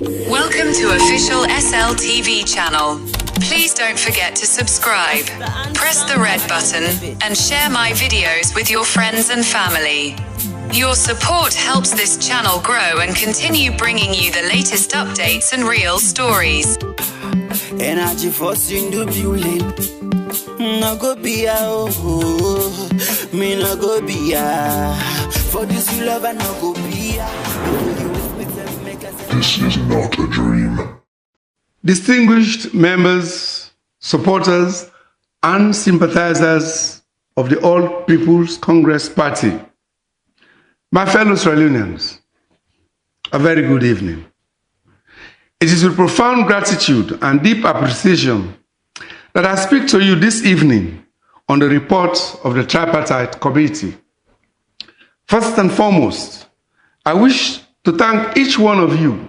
Welcome to official SLTV channel. Please don't forget to subscribe, press the red button, and share my videos with your friends and family. Your support helps this channel grow and continue bringing you the latest updates and real stories. Energy forcing the building. No go be me no go be for this you love and no go be This is not a dream. Distinguished members, supporters, and sympathizers of the All People's Congress Party, my fellow Leoneans, a very good evening. It is with profound gratitude and deep appreciation that I speak to you this evening on the report of the Tripartite Committee. First and foremost, I wish to thank each one of you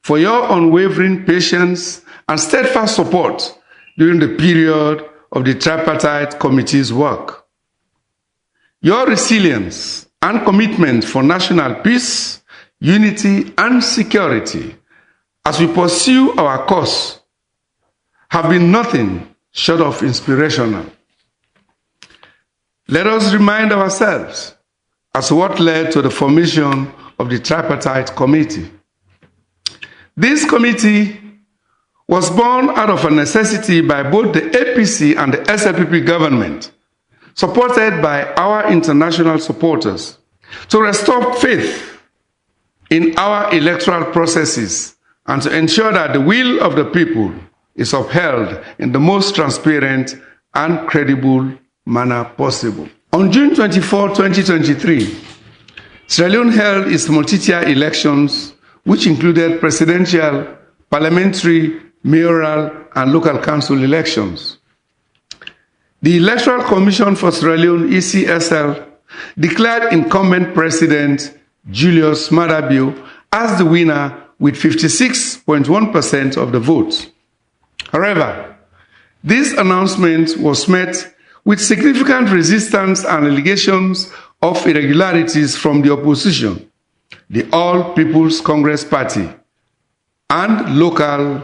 for your unwavering patience and steadfast support during the period of the Tripartite Committee's work. Your resilience and commitment for national peace, unity, and security as we pursue our cause have been nothing short of inspirational. Let us remind ourselves as to what led to the formation of the Tripartite Committee. This committee was born out of a necessity by both the APC and the SLPP government, supported by our international supporters, to restore faith in our electoral processes and to ensure that the will of the people is upheld in the most transparent and credible manner possible. On June 24, 2023, Sierra Leone held its multi-tier elections, which included presidential, parliamentary, mayoral, and local council elections. The Electoral Commission for Sierra Leone, ECSL, declared incumbent President Julius Maada Bio as the winner with 56.1% of the votes. However, this announcement was met with significant resistance and allegations of irregularities from the opposition, the All People's Congress Party, and local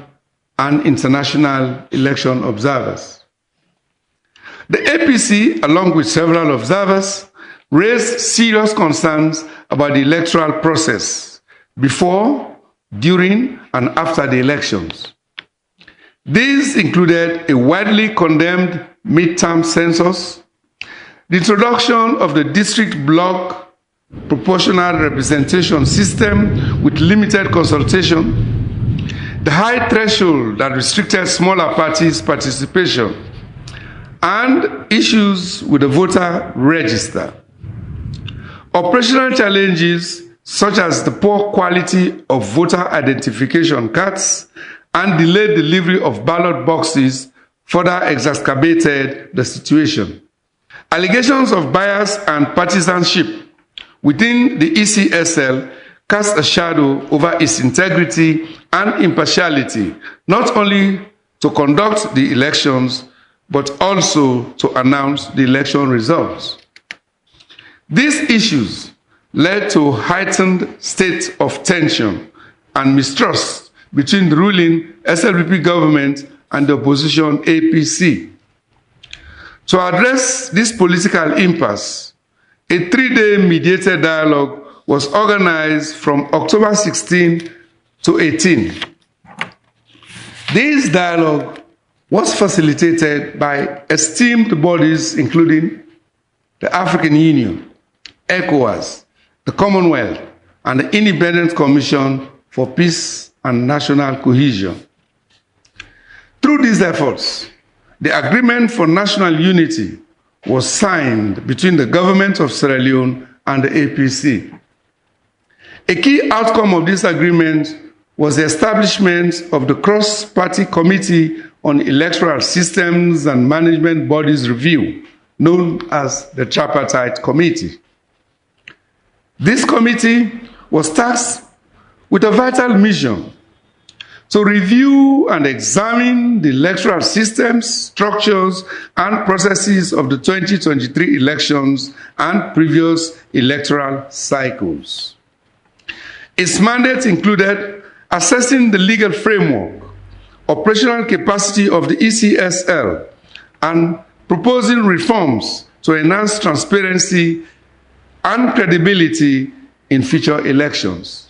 and international election observers. The APC, along with several observers, raised serious concerns about the electoral process before, during, and after the elections. These included a widely condemned midterm census, the introduction of the district block proportional representation system with limited consultation, the high threshold that restricted smaller parties' participation, and issues with the voter register. Operational challenges such as the poor quality of voter identification cards and delayed delivery of ballot boxes further exacerbated the situation. Allegations of bias and partisanship within the ECSL cast a shadow over its integrity and impartiality, not only to conduct the elections, but also to announce the election results. These issues led to a heightened state of tension and mistrust between the ruling SLPP government and the opposition APC. To address this political impasse, a 3-day mediated dialogue was organized from October 16 to 18. This dialogue was facilitated by esteemed bodies including the African Union, ECOWAS, the Commonwealth, and the Independent Commission for Peace and National Cohesion. Through these efforts, the Agreement for National Unity was signed between the government of Sierra Leone and the APC. A key outcome of this agreement was the establishment of the Cross-Party Committee on Electoral Systems and Management Bodies Review, known as the Tripartite Committee. This committee was tasked with a vital mission to review and examine the electoral systems, structures, and processes of the 2023 elections and previous electoral cycles. Its mandate included assessing the legal framework, operational capacity of the ECSL, and proposing reforms to enhance transparency and credibility in future elections.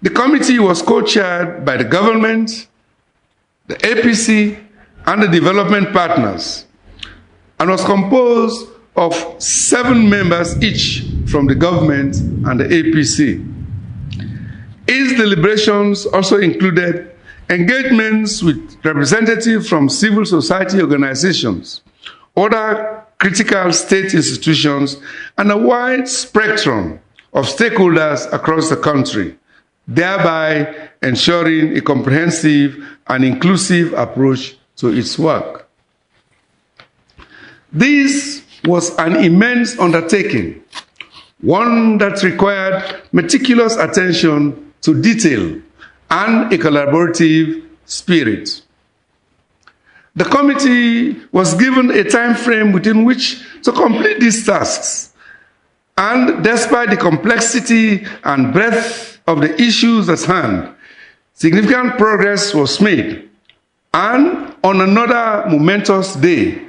The committee was co-chaired by the government, the APC, and the development partners, and was composed of 7 members each from the government and the APC. Its deliberations also included engagements with representatives from civil society organizations, other critical state institutions, and a wide spectrum of stakeholders across the country, thereby ensuring a comprehensive and inclusive approach to its work. This was an immense undertaking, one that required meticulous attention to detail and a collaborative spirit. The committee was given a time frame within which to complete these tasks, and despite the complexity and breadth of the issues at hand, significant progress was made. And on another momentous day,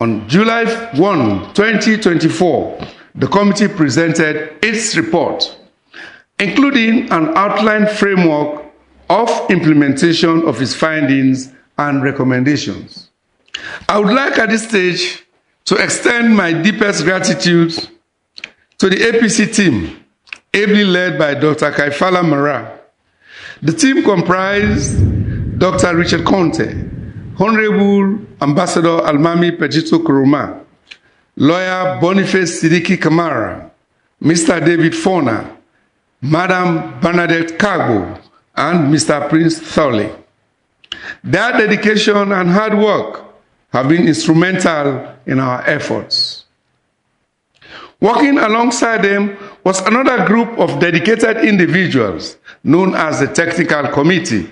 on July 1, 2024, the committee presented its report, including an outline framework of implementation of its findings and recommendations. I would like at this stage to extend my deepest gratitude to the APC team, ably led by Dr. Kaifala Mara. The team comprised Dr. Richard Conte, Honorable Ambassador Almami Pejito Kuruma, Lawyer Boniface Sidiki Kamara, Mr. David Fona, Madam Bernadette Kagbo, and Mr. Prince Thorley. Their dedication and hard work have been instrumental in our efforts. Working alongside them was another group of dedicated individuals known as the Technical Committee,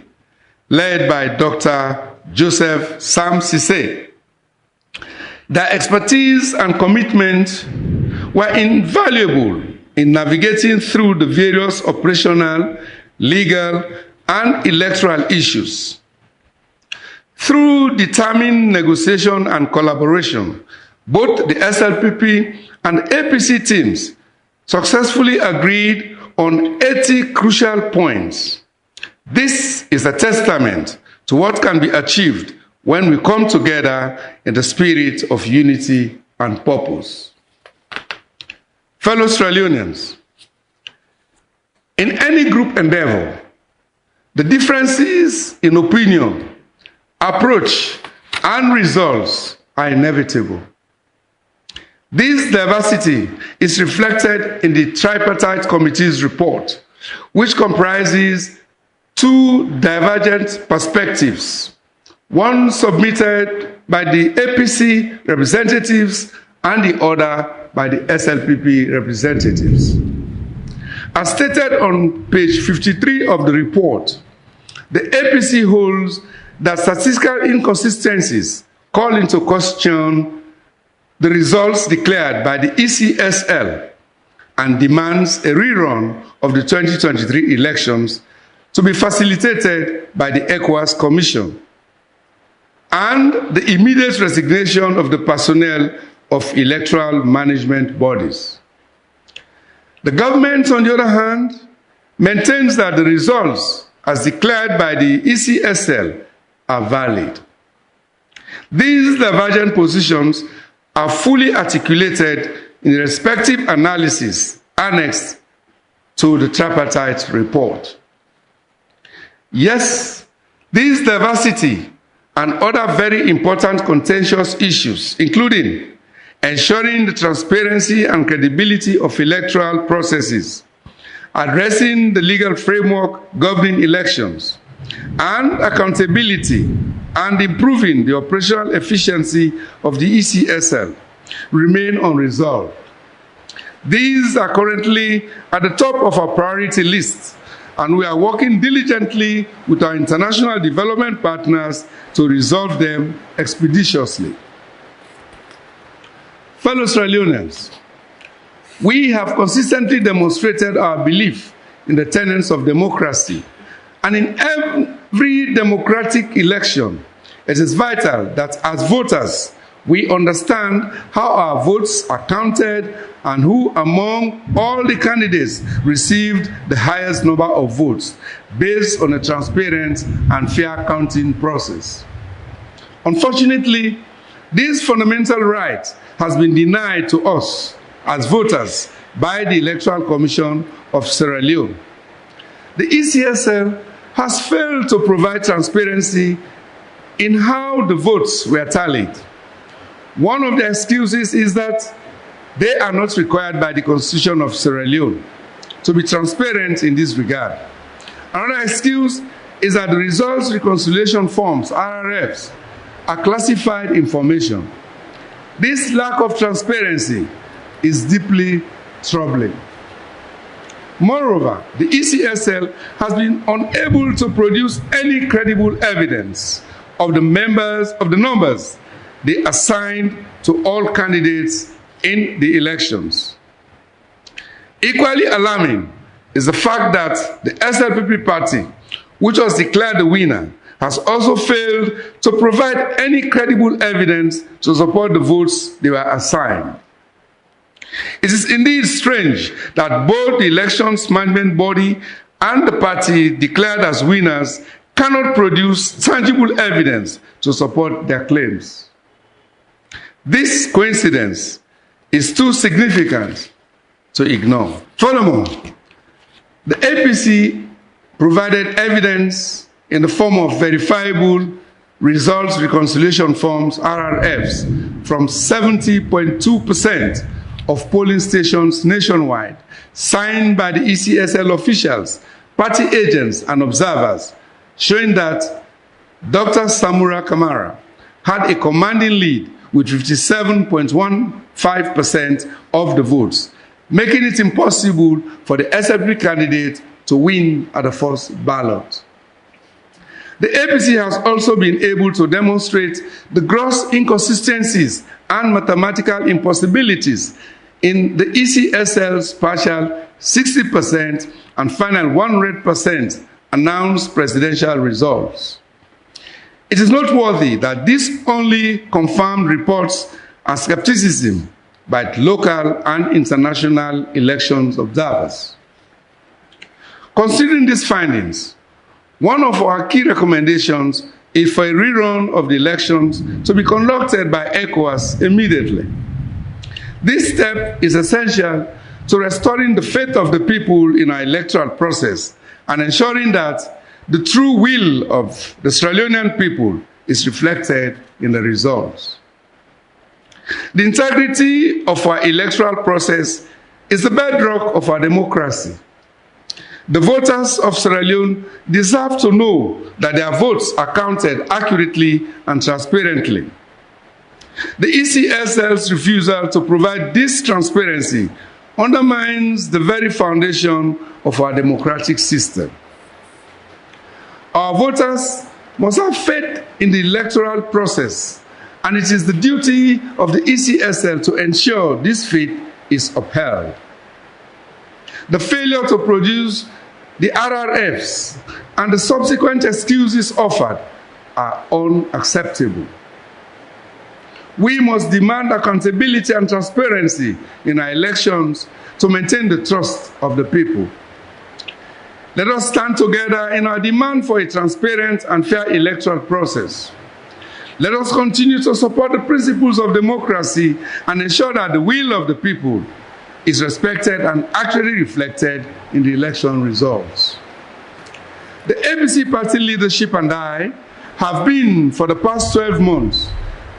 led by Dr. Joseph Sam Sise. Their expertise and commitment were invaluable in navigating through the various operational, legal, and electoral issues. Through determined negotiation and collaboration, both the SLPP and APC teams successfully agreed on 80 crucial points. This is a testament to what can be achieved when we come together in the spirit of unity and purpose. Fellow Leoneans, in any group endeavor, the differences in opinion, approach, and results are inevitable. This diversity is reflected in the Tripartite Committee's report, which comprises 2 divergent perspectives, one submitted by the APC representatives and the other by the SLPP representatives. As stated on page 53 of the report, the APC holds that statistical inconsistencies call into question the results declared by the ECSL and demands a rerun of the 2023 elections to be facilitated by the ECOWAS Commission and the immediate resignation of the personnel of electoral management bodies. The government, on the other hand, maintains that the results as declared by the ECSL are valid. These divergent positions are fully articulated in the respective analysis annexed to the tripartite report. Yes, this diversity and other very important contentious issues, including ensuring the transparency and credibility of electoral processes, addressing the legal framework governing elections, and accountability and improving the operational efficiency of the ECSL, remain unresolved. These are currently at the top of our priority list, and we are working diligently with our international development partners to resolve them expeditiously. Fellow Leoneans, we have consistently demonstrated our belief in the tenets of democracy And in every democratic election, it is vital that as voters, we understand how our votes are counted and who among all the candidates received the highest number of votes based on a transparent and fair counting process. Unfortunately, this fundamental right has been denied to us as voters by the Electoral Commission of Sierra Leone. The ECSL has failed to provide transparency in how the votes were tallied. One of the excuses is that they are not required by the Constitution of Sierra Leone to be transparent in this regard. Another excuse is that the results reconciliation forms, RRFs, are classified information. This lack of transparency is deeply troubling. Moreover, the ECSL has been unable to produce any credible evidence of the numbers they assigned to all candidates in the elections. Equally alarming is the fact that the SLPP party, which was declared the winner, has also failed to provide any credible evidence to support the votes they were assigned. It is indeed strange that both the elections management body and the party declared as winners cannot produce tangible evidence to support their claims. This coincidence is too significant to ignore. Furthermore, the APC provided evidence in the form of verifiable results reconciliation forms, RRFs, from 70.2% of polling stations nationwide, signed by the ECSL officials, party agents, and observers, showing that Dr. Samura Kamara had a commanding lead with 57.15% of the votes, making it impossible for the SLP candidate to win at the first ballot. The APC has also been able to demonstrate the gross inconsistencies and mathematical impossibilities in the ECSL's partial 60% and final 100% announced presidential results. It is noteworthy that this only confirmed reports and skepticism by local and international elections observers. Considering these findings, one of our key recommendations is for a rerun of the elections to be conducted by ECOWAS immediately. This step is essential to restoring the faith of the people in our electoral process and ensuring that the true will of the Sierra Leonean people is reflected in the results. The integrity of our electoral process is the bedrock of our democracy. The voters of Sierra Leone deserve to know that their votes are counted accurately and transparently. The ECSL's refusal to provide this transparency undermines the very foundation of our democratic system. Our voters must have faith in the electoral process, and it is the duty of the ECSL to ensure this faith is upheld. The failure to produce the RRFs and the subsequent excuses offered are unacceptable. We must demand accountability and transparency in our elections to maintain the trust of the people. Let us stand together in our demand for a transparent and fair electoral process. Let us continue to support the principles of democracy and ensure that the will of the people is respected and actually reflected in the election results. The APC party leadership and I have been, for the past 12 months,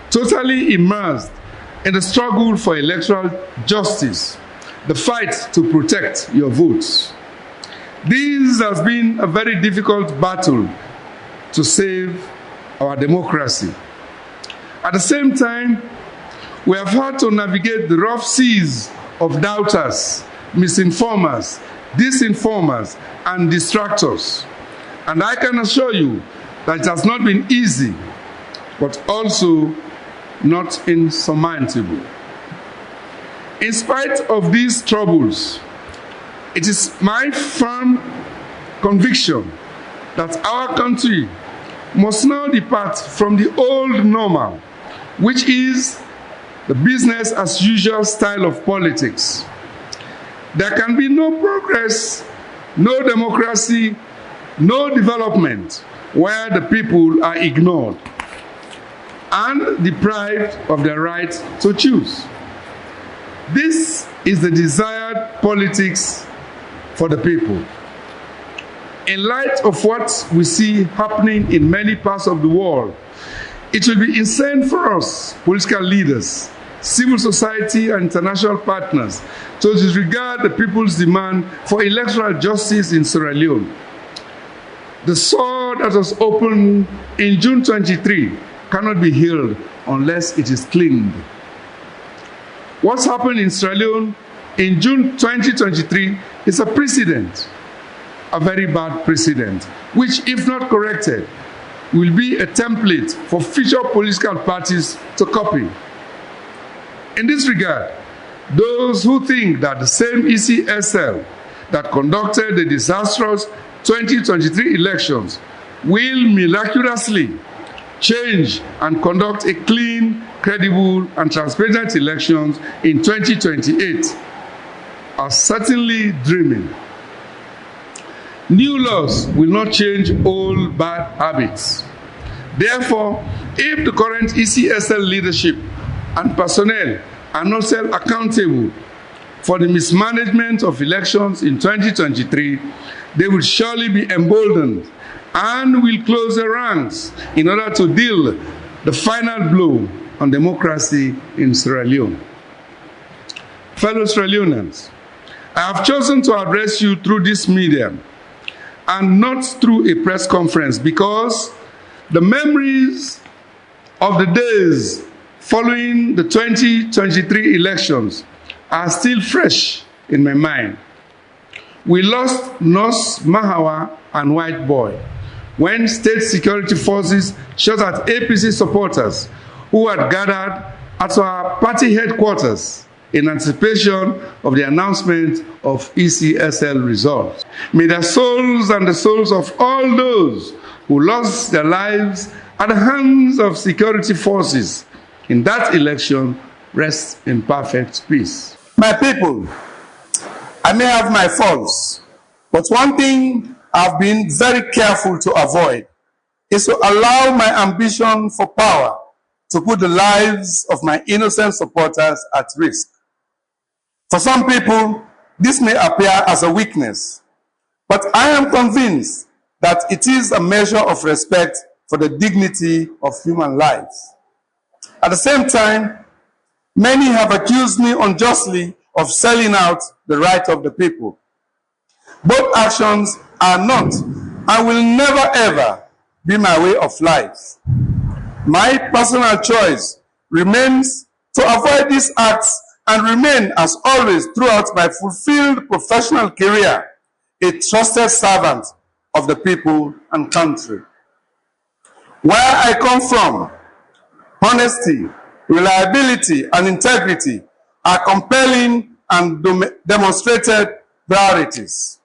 totally immersed in the struggle for electoral justice, the fight to protect your votes. This has been a very difficult battle to save our democracy. At the same time, we have had to navigate the rough seas of doubters, misinformers, disinformers, and distractors. And I can assure you that it has not been easy, but also not insurmountable. In spite of these troubles, it is my firm conviction that our country must now depart from the old normal, which is the business as usual style of politics. There can be no progress, no democracy, no development where the people are ignored and deprived of their right to choose. This is the desired politics for the people. In light of what we see happening in many parts of the world, it will be insane for us, political leaders, civil society, and international partners to disregard the people's demand for electoral justice in Sierra Leone. The sword that was opened in June 23 cannot be healed unless it is cleaned. What's happened in Sierra Leone in June 2023 is a precedent, a very bad precedent, which, if not corrected, will be a template for future political parties to copy. In this regard, those who think that the same ECSL that conducted the disastrous 2023 elections will miraculously change and conduct a clean, credible, and transparent elections in 2028 are certainly dreaming. New laws will not change old bad habits. Therefore, if the current ECSL leadership and personnel are not held accountable for the mismanagement of elections in 2023, they will surely be emboldened and will close their ranks in order to deal the final blow on democracy in Sierra Leone. Fellow Sierra Leoneans, I have chosen to address you through this medium and not through a press conference because the memories of the days following the 2023 elections are still fresh in my mind. We lost Nos Mahawa and White Boy when state security forces shot at APC supporters who had gathered at our party headquarters in anticipation of the announcement of ECSL results. May the souls and the souls of all those who lost their lives at the hands of security forces in that election rest in perfect peace. My people, I may have my faults, but one thing I've been very careful to avoid is to allow my ambition for power to put the lives of my innocent supporters at risk. For some people, this may appear as a weakness, but I am convinced that it is a measure of respect for the dignity of human lives. At the same time, many have accused me unjustly of selling out the right of the people. Both actions are not and will never ever be my way of life. My personal choice remains to avoid these acts and remain, as always, throughout my fulfilled professional career, a trusted servant of the people and country. Where I come from, honesty, reliability, and integrity are compelling and demonstrated priorities.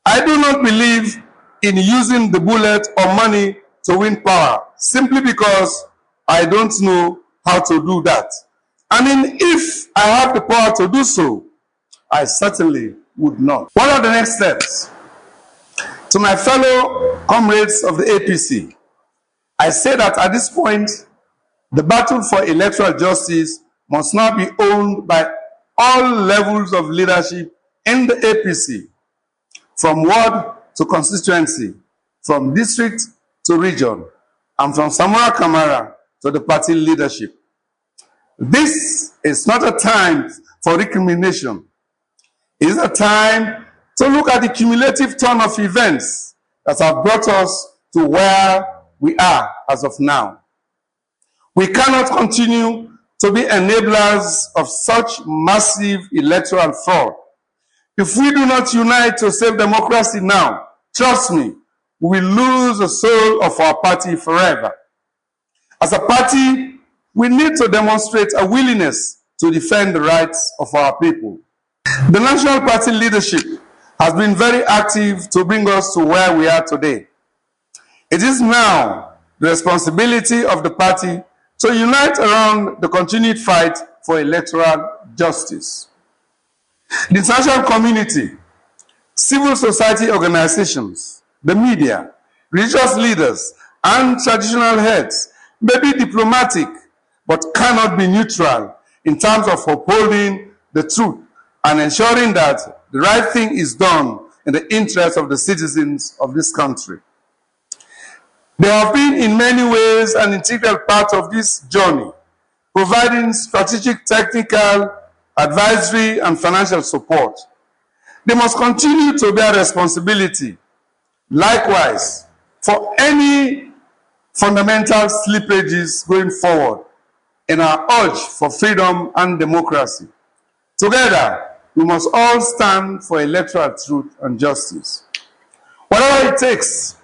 I do not believe in using the bullet or money to win power simply because I don't know how to do that. I mean, if I have the power to do so, I certainly would not. What are the next steps? To my fellow comrades of the APC, I say that at this point, the battle for electoral justice must now be owned by all levels of leadership in the APC, from ward to constituency, from district to region, and from Samora Kamara to the party leadership. This is not a time for recrimination. It is a time to look at the cumulative turn of events that have brought us to where we are as of now. We cannot continue to be enablers of such massive electoral fraud. If we do not unite to save democracy now, trust me, we will lose the soul of our party forever. As a party, we need to demonstrate a willingness to defend the rights of our people. The National Party leadership has been very active to bring us to where we are today. It is now the responsibility of the party to unite around the continued fight for electoral justice. The international community, civil society organizations, the media, religious leaders, and traditional heads may be diplomatic but cannot be neutral in terms of upholding the truth and ensuring that the right thing is done in the interest of the citizens of this country. They have been in many ways an integral part of this journey, providing strategic, technical, advisory, and financial support. They must continue to bear responsibility, likewise, for any fundamental slippages going forward in our urge for freedom and democracy. Together, we must all stand for electoral truth and justice. Whatever it takes,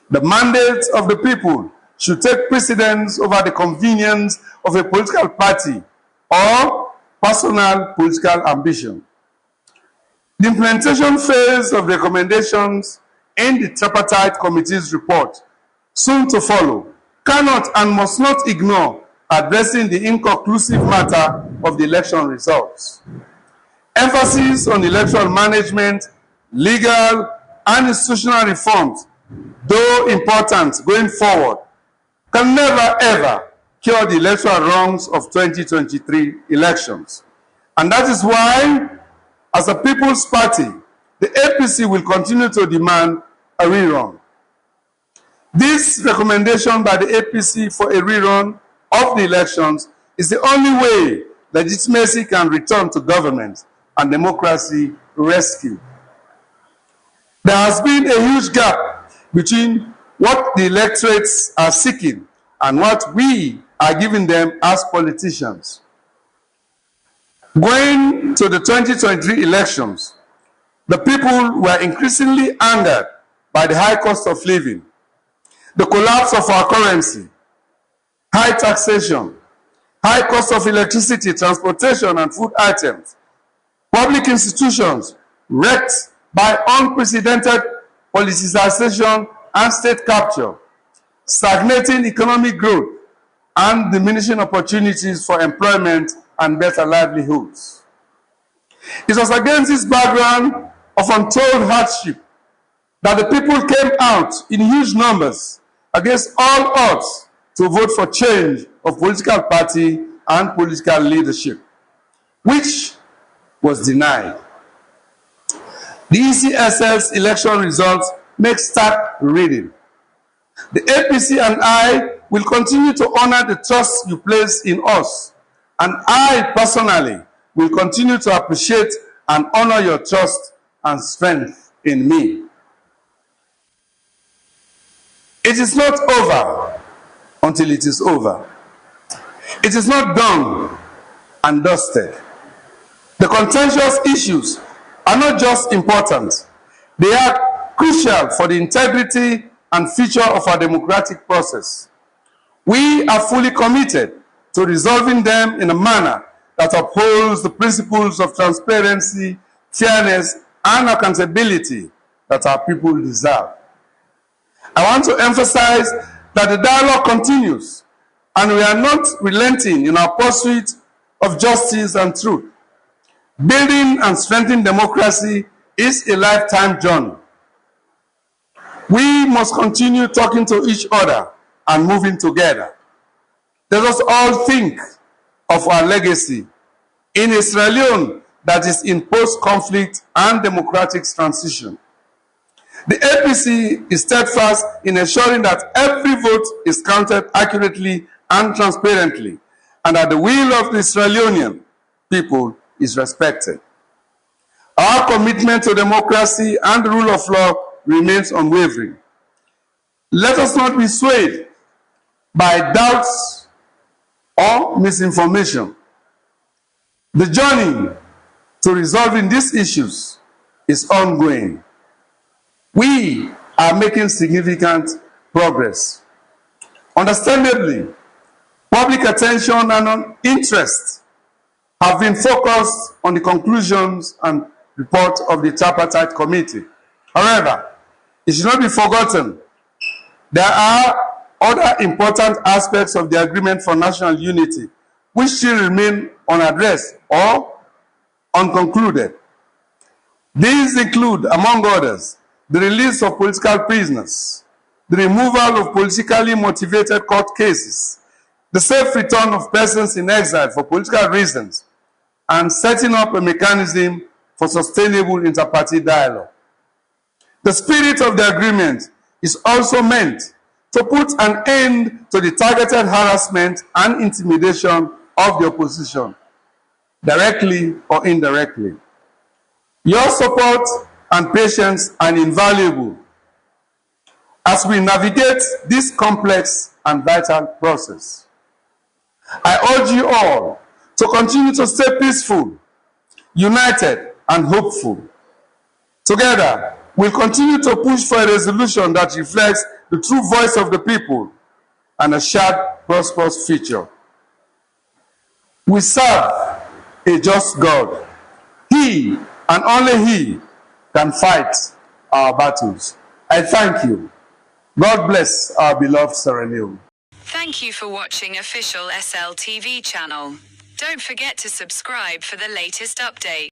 the mandate of the people should take precedence over the convenience of a political party or personal political ambition. The implementation phase of recommendations in the tripartite committee's report, soon to follow, cannot and must not ignore addressing the inconclusive matter of the election results. Emphasis on electoral management, legal and institutional reforms, though important going forward, can never ever cure the electoral wrongs of 2023 elections. And that is why, as a People's Party, the APC will continue to demand a rerun. This recommendation by the APC for a rerun of the elections is the only way legitimacy can return to government and democracy rescued. There has been a huge gap between what the electorates are seeking and what we are giving them as politicians. Going to the 2023 elections, the people were increasingly angered by the high cost of living, the collapse of our currency, high taxation, high cost of electricity, transportation, and food items, public institutions wrecked by unprecedented politicization and state capture, stagnating economic growth, and diminishing opportunities for employment and better livelihoods. It was against this background of untold hardship that the people came out in huge numbers against all odds to vote for change of political party and political leadership, which was denied. The ECSL's election results make stark reading. The APC and I will continue to honor the trust you place in us, and I personally will continue to appreciate and honor your trust and strength in me. It is not over until it is over. It is not done and dusted. The contentious issues are not just important, they are crucial for the integrity and future of our democratic process. We are fully committed to resolving them in a manner that upholds the principles of transparency, fairness, and accountability that our people deserve. I want to emphasize that the dialogue continues, and we are not relenting in our pursuit of justice and truth. Building and strengthening democracy is a lifetime journey. We must continue talking to each other and moving together. Let us all think of our legacy in a Sierra Leone that is in post-conflict and democratic transition. The APC is steadfast in ensuring that every vote is counted accurately and transparently, and that the will of the Sierra Leonean people is respected. Our commitment to democracy and the rule of law remains unwavering. Let us not be swayed by doubts or misinformation. The journey to resolving these issues is ongoing. We are making significant progress. Understandably, public attention and interest have been focused on the conclusions and report of the Tripartite Committee. However, it should not be forgotten there are other important aspects of the Agreement for National Unity which still remain unaddressed or unconcluded. These include, among others, the release of political prisoners, the removal of politically motivated court cases, the safe return of persons in exile for political reasons, and setting up a mechanism for sustainable interparty dialogue. The spirit of the agreement is also meant to put an end to the targeted harassment and intimidation of the opposition, directly or indirectly. Your support and patience are invaluable as we navigate this complex and vital process. I urge you all to continue to stay peaceful, united, and hopeful. Together, we'll continue to push for a resolution that reflects the true voice of the people and a shared, prosperous future. We serve a just God. He and only He can fight our battles. I thank you. God bless our beloved Sierra Leone. Thank you for watching official SLTV channel. Don't forget to subscribe for the latest update.